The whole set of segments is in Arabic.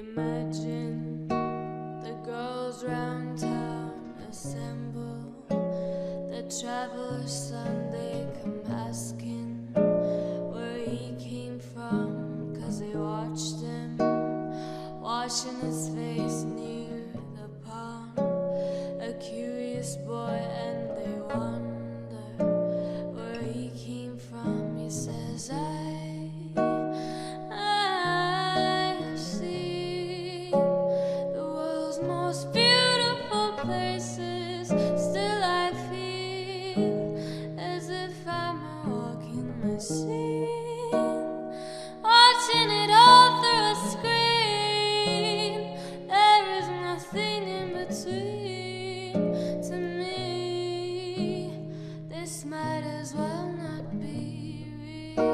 Imagine the girls round town assemble, the traveler's son, they come asking where he came from, 'cause they watched him washing his face near the pond, a curious boy, and they wonder where he came from. He says, I've seen the world's most beautiful places, still I feel as if I'm a walking machine, watching it all through a screen. There is nothing in between. To me, this might as well not be real.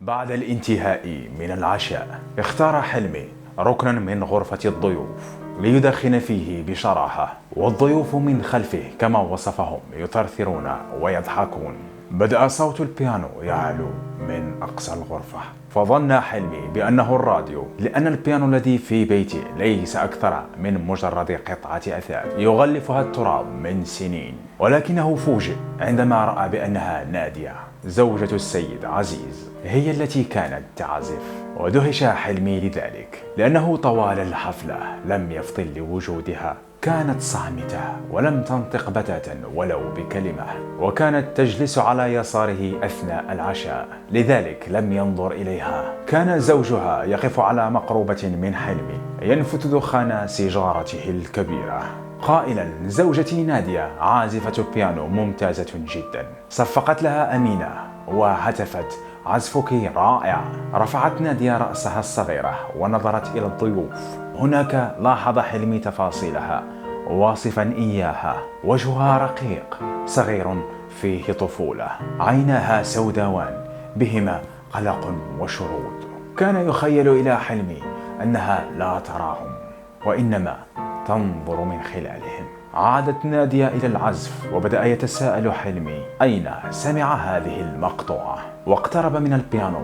بعد الانتهاء من العشاء اختار حلمي ركنا من غرفة الضيوف ليدخن فيه بشراهة، والضيوف من خلفه كما وصفهم يثرثرون ويضحكون. بدأ صوت البيانو يعلو من أقصى الغرفة، فظن حلمي بأنه الراديو، لأن البيانو الذي في بيتي ليس أكثر من مجرد قطعة أثاث يغلفها التراب من سنين. ولكنه فوجئ عندما رأى بأنها نادية زوجة السيد عزيز هي التي كانت تعزف، ودهش حلمي لذلك لأنه طوال الحفلة لم يفطن لوجودها. كانت صامتة ولم تنطق بتاتا ولو بكلمة، وكانت تجلس على يساره أثناء العشاء، لذلك لم ينظر إليها. كان زوجها يقف على مقربة من حلمي ينفث دخان سيجارته الكبيرة قائلا: زوجتي نادية عازفة بيانو ممتازة جدا. صفقت لها أمينة وهتفت: عزفك رائع. رفعت نادية رأسها الصغيرة ونظرت إلى الضيوف. هناك لاحظ حلمي تفاصيلها واصفا إياها: وجهها رقيق صغير فيه طفولة، عيناها سوداوان بهما قلق وشرود. كان يخيل إلى حلمي أنها لا تراهم وإنما تنظر من خلالهم. عادت نادية إلى العزف، وبدأ يتساءل حلمي أين سمع هذه المقطوعة، واقترب من البيانو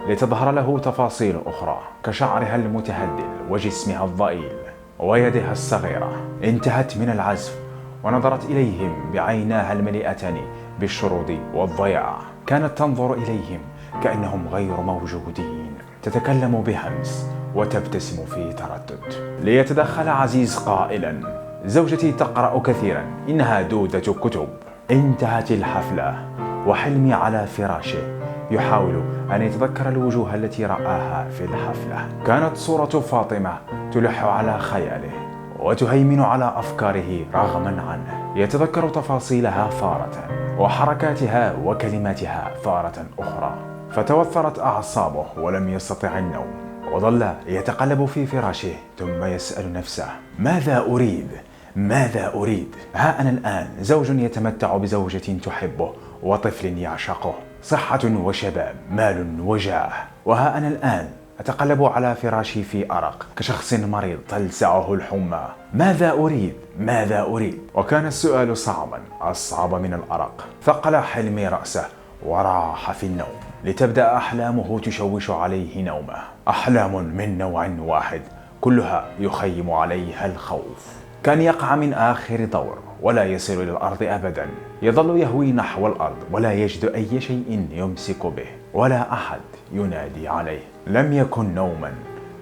لتظهر له تفاصيل أخرى كشعرها المتهدل وجسمها الضئيل ويدها الصغيرة. انتهت من العزف ونظرت إليهم بعيناها المليئتان بالشرود والضياع. كانت تنظر إليهم كأنهم غير موجودين، تتكلم بهمس وتبتسم في تردد. ليتدخل عزيز قائلا: زوجتي تقرأ كثيرا، إنها دودة كتب. انتهت الحفلة وحلمي على فراشه يحاول أن يتذكر الوجوه التي رآها في الحفلة. كانت صورة فاطمة تلح على خياله وتهيمن على أفكاره رغما عنه. يتذكر تفاصيلها ثارة وحركاتها وكلماتها ثارة أخرى، فتوثرت أعصابه ولم يستطع النوم، وظل يتقلب في فراشه ثم يسأل نفسه: ماذا أريد؟ ماذا أريد؟ ها أنا الآن زوج يتمتع بزوجة تحبه وطفل يعشقه، صحة وشباب، مال وجاه، وها أنا الآن أتقلب على فراشي في أرق كشخص مريض تلسعه الحمى. ماذا أريد؟ ماذا أريد؟ وكان السؤال صعبا أصعب من الأرق. ثقل حلمي رأسه وراح في النوم، لتبدأ أحلامه تشوش عليه نومه. أحلام من نوع واحد كلها يخيم عليها الخوف. كان يقع من آخر دور ولا يصل إلى الأرض أبدا، يظل يهوي نحو الأرض ولا يجد أي شيء يمسك به ولا أحد ينادي عليه. لم يكن نوما،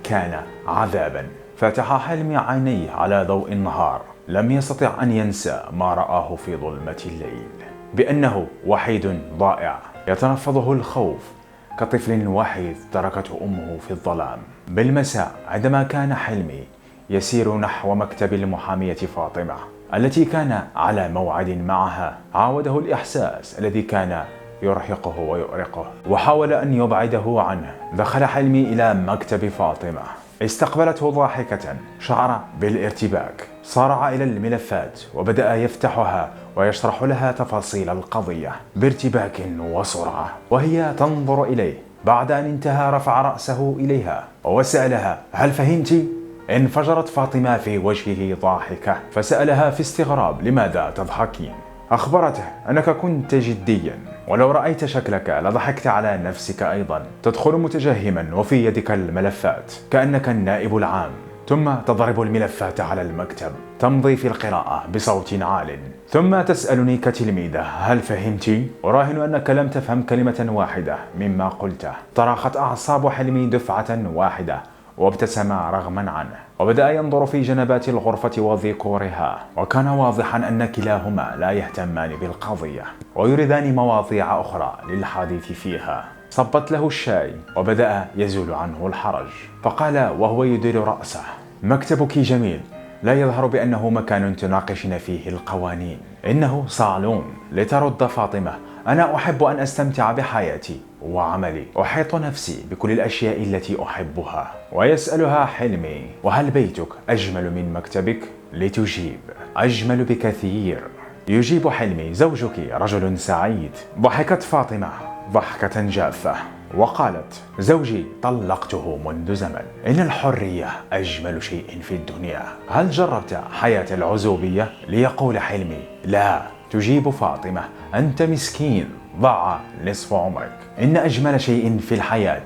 كان عذابا. فتح حلمي عينيه على ضوء النهار، لم يستطع أن ينسى ما رآه في ظلمة الليل، بأنه وحيد ضائع يتنفضه الخوف كطفل وحيد تركته أمه في الظلام. بالمساء عندما كان حلمي يسير نحو مكتب المحامية فاطمة التي كان على موعد معها، عاوده الإحساس الذي كان يرهقه ويؤرقه وحاول أن يبعده عنه. دخل حلمي إلى مكتب فاطمة، استقبلته ضاحكة، شعر بالارتباك، صارع إلى الملفات وبدأ يفتحها ويشرح لها تفاصيل القضية بارتباك وسرعة، وهي تنظر إليه. بعد أن انتهى رفع رأسه إليها وسألها: هل فهمت؟ انفجرت فاطمة في وجهه ضاحكة، فسألها في استغراب: لماذا تضحكين؟ أخبرته أنك كنت جديا، ولو رأيت شكلك لضحكت على نفسك أيضا. تدخل متجهما وفي يدك الملفات كأنك النائب العام، ثم تضرب الملفات على المكتب، تمضي في القراءة بصوت عال، ثم تسألني كتلميذة: هل فهمت؟ أراهن أنك لم تفهم كلمة واحدة مما قلته. تراخت أعصاب حلمي دفعة واحدة وابتسم رغما عنه، وبدأ ينظر في جنبات الغرفة وذكورها، وكان واضحا أن كلاهما لا يهتمان بالقضية ويريدان مواضيع أخرى للحديث فيها. صبت له الشاي وبدأ يزول عنه الحرج، فقال وهو يدير رأسه: مكتبك جميل، لا يظهر بأنه مكان تناقشن فيه القوانين، إنه صالون لترد فاطمة. أنا أحب أن أستمتع بحياتي وعملي، أحيط نفسي بكل الأشياء التي أحبها. ويسألها حلمي: وهل بيتك أجمل من مكتبك؟ لتجيب: أجمل بكثير. يجيب حلمي: زوجك رجل سعيد. ضحكت فاطمة ضحكة جافة وقالت: زوجي طلقته منذ زمن، إن الحرية أجمل شيء في الدنيا. هل جربت حياة العزوبية؟ ليقول حلمي: لا. تجيب فاطمة: أنت مسكين، ضاع نصف عمرك. إن أجمل شيء في الحياة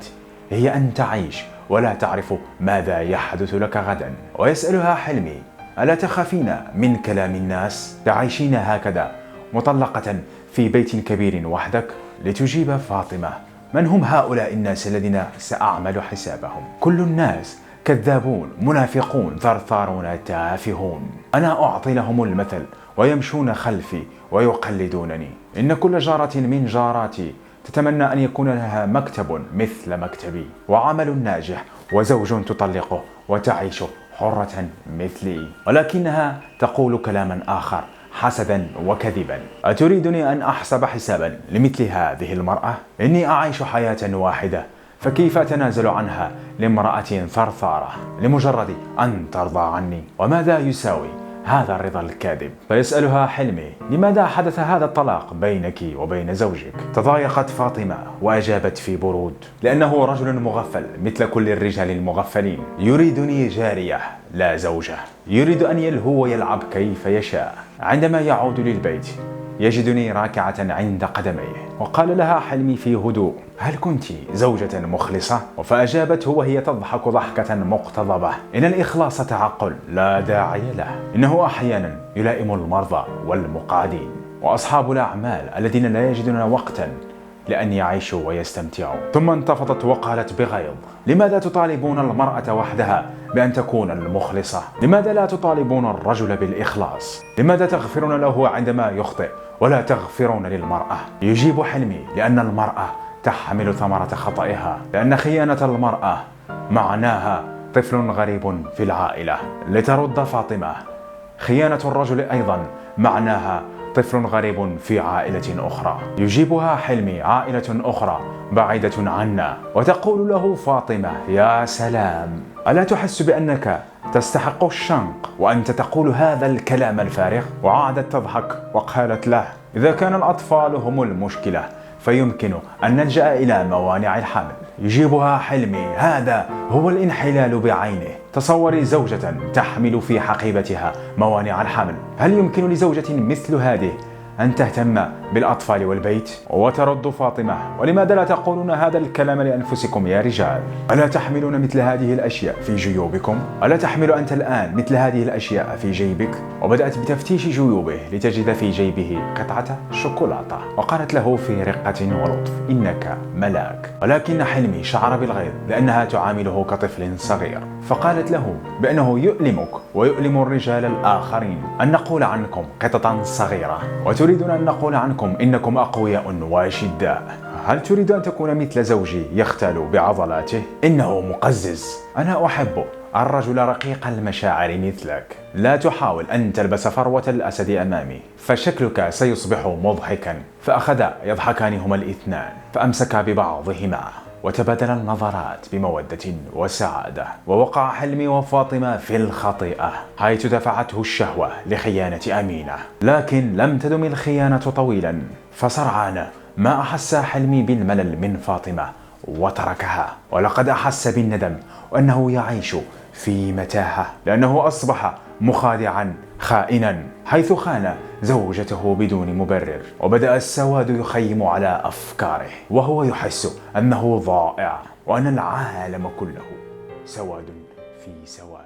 هي أن تعيش ولا تعرف ماذا يحدث لك غدا. ويسألها حلمي: ألا تخافين من كلام الناس؟ تعيشين هكذا مطلقة في بيت كبير وحدك؟ لتجيب فاطمة: من هم هؤلاء الناس الذين سأعمل حسابهم؟ كل الناس كذابون، منافقون، ثرثارون، تافهون. أنا أعطي لهم المثل ويمشون خلفي ويقلدونني. إن كل جارة من جاراتي تتمنى أن يكون لها مكتب مثل مكتبي، وعمل ناجح، وزوج تطلقه وتعيش حرة مثلي، ولكنها تقول كلاما آخر حسدا وكذبا. أتريدني أن أحسب حسابا لمثل هذه المرأة؟ إني أعيش حياة واحدة، فكيف أتنازل عنها لامرأة ثرثارة لمجرد أن ترضى عني؟ وماذا يساوي هذا الرضا الكاذب؟ فيسألها حلمي: لماذا حدث هذا الطلاق بينك وبين زوجك؟ تضايقت فاطمة وأجابت في برود: لأنه رجل مغفل مثل كل الرجال المغفلين، يريدني جارية لا زوجة، يريد أن يلهو ويلعب كيف يشاء. عندما يعود للبيت يجدني راكعة عند قدميه. وقال لها حلمي في هدوء: هل كنت زوجة مخلصة؟ فأجابته وهي تضحك ضحكة مقتضبة: إن الإخلاص تعقل لا داعي له، إنه أحيانا يلائم المرضى والمقعدين وأصحاب الأعمال الذين لا يجدون وقتا لأن يعيشوا ويستمتعوا. ثم انتفضت وقالت بغيظ: لماذا تطالبون المرأة وحدها بأن تكون المخلصة؟ لماذا لا تطالبون الرجل بالإخلاص؟ لماذا تغفرون له عندما يخطئ ولا تغفرون للمرأة؟ يجيب حلمي: لأن المرأة تحمل ثمرة خطئها، لأن خيانة المرأة معناها طفل غريب في العائلة. لترد فاطمة: خيانة الرجل أيضا معناها طفل غريب في عائلة أخرى. يجيبها حلمي: عائلة أخرى بعيدة عنا. وتقول له فاطمة: يا سلام، ألا تحس بأنك تستحق الشنق وأنت تقول هذا الكلام الفارغ؟ وعادت تضحك وقالت له: إذا كان الأطفال هم المشكلة فيمكن أن نلجأ إلى موانع الحمل. يجيبها حلمي: هذا هو الانحلال بعينه. تصوري زوجة تحمل في حقيبتها موانع الحمل. هل يمكن لزوجة مثل هذه أن تهتم بالأطفال والبيت؟ وترد فاطمة: ولماذا لا تقولون هذا الكلام لأنفسكم يا رجال؟ ألا تحملون مثل هذه الأشياء في جيوبكم؟ ألا تحمل أنت الآن مثل هذه الأشياء في جيبك؟ وبدأت بتفتيش جيوبه لتجد في جيبه قطعة شوكولاتة، وقالت له في رقة ولطف: إنك ملاك. ولكن حلمي شعر بالغيظ لأنها تعامله كطفل صغير، فقالت له بأنه يؤلمك ويؤلم الرجال الآخرين أن نقول عنكم قطة صغيرة، وتريدون أن نقول عنكم إنكم أقوياء وشداء. هل تريد أن تكون مثل زوجي يختال بعضلاته؟ إنه مقزز. أنا أحب الرجل رقيق المشاعر مثلك. لا تحاول أن تلبس فروة الأسد أمامي فشكلك سيصبح مضحكا. فأخذا يضحكان هما الاثنان، فأمسكا ببعضهما وتبادل النظرات بمودة وسعادة. ووقع حلمي وفاطمة في الخطيئة حيث دفعته الشهوة لخيانة أمينة، لكن لم تدم الخيانة طويلا، فسرعان ما أحس حلمي بالملل من فاطمة وتركها. ولقد أحس بالندم وأنه يعيش في متاهة، لأنه أصبح مخادعا خائنا، حيث خان زوجته بدون مبرر، وبدأ السواد يخيم على أفكاره، وهو يحس أنه ضائع وأن العالم كله سواد في سواد.